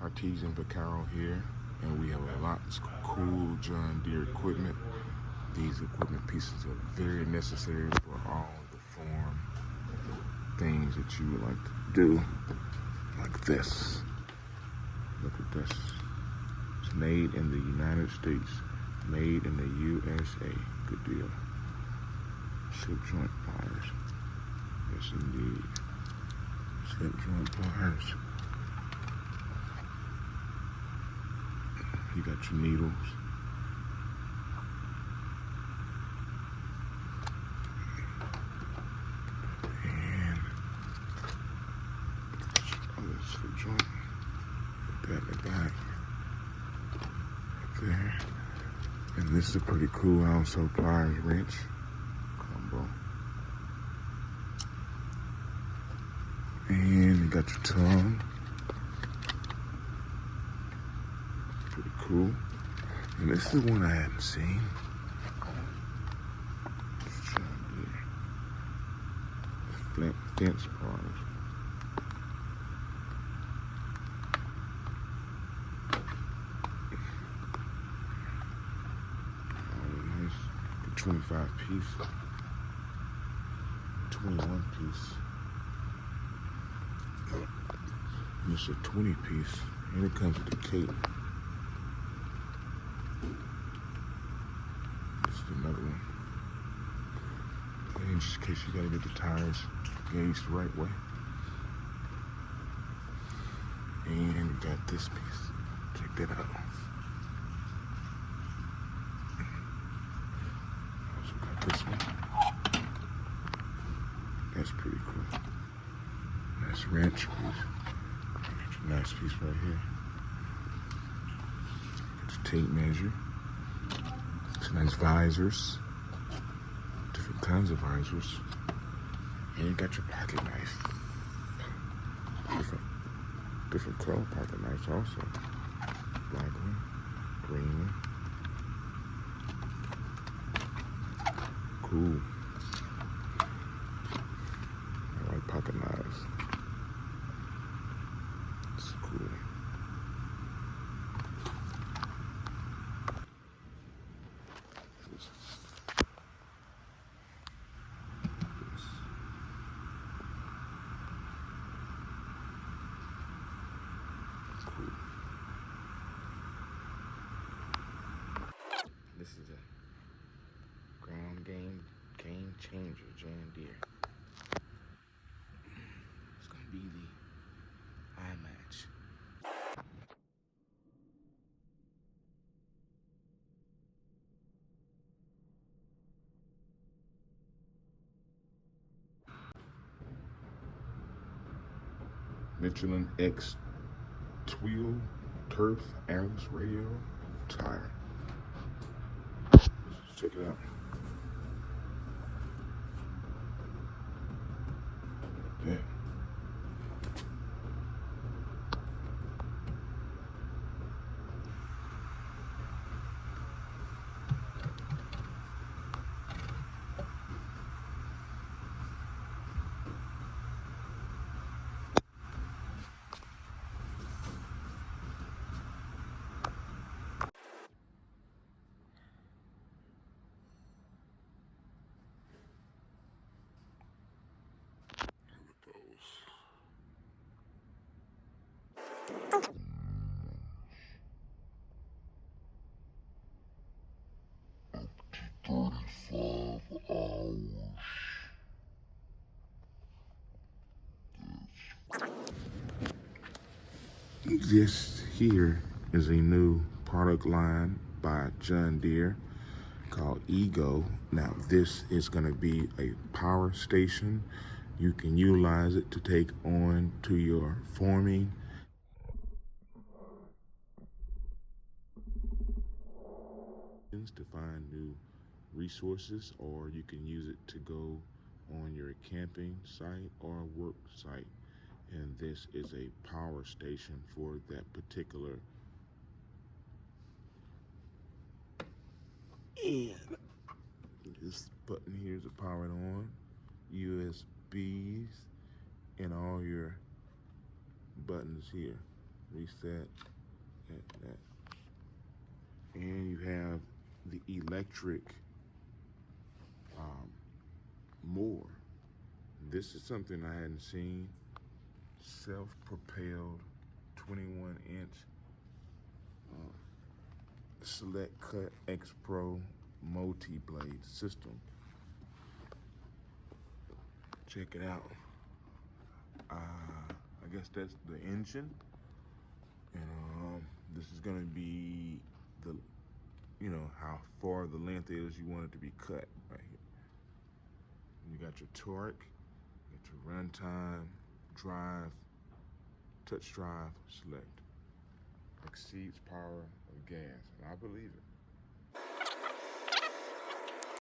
Artisan Vaquero here, and we have a lot of cool John Deere equipment. These equipment pieces are very necessary for all the farm things that you would like to do, like this. Look at this. It's made in the United States, made in the USA. Good deal. Slip joint pliers. Yes, indeed. Slip joint pliers. You got your needles. And other slip joint. Put that in the back. Right there. And this is a pretty cool also pliers wrench combo. And you got your tongue. Pretty cool. And this is one I hadn't seen. Let's try there. Fence pliers. Oh, nice. 25 piece. 21 piece. And it's a 20 piece. And it comes with a cape. Another one. In just case you gotta get the tires gauged the right way. And we got this piece. Check that out. Also got this one. That's pretty cool. Nice wrench piece. Nice piece right here. Got your tape measure. Nice visors, different kinds of visors, and you got your pocket knife. Different color pocket knives also. Black one, green one. Cool. I like pocket knives. It's cool. This is a ground game changer, John Deere. It's gonna be the eye match. Michelin X Tweel Turf Airless Radio tire. Let's check it out. Yeah. This here is a new product line by John Deere called Ego. Now this is going to be a power station. You can utilize it to take on to your farming. To find new resources, or you can use it to go on your camping site or work site. And this is a power station for that particular. And this button here is to power it on, USBs, and all your buttons here. reset, that. And you have the electric mower. This is something I hadn't seen. Self-propelled 21-inch Select Cut X Pro multi-blade system. Check it out. I guess that's the engine, and this is gonna be the, how far the length is you want it to be cut right here. You got your torque, you got your runtime, drive, touch drive, select. Exceeds power of gas, and I believe it.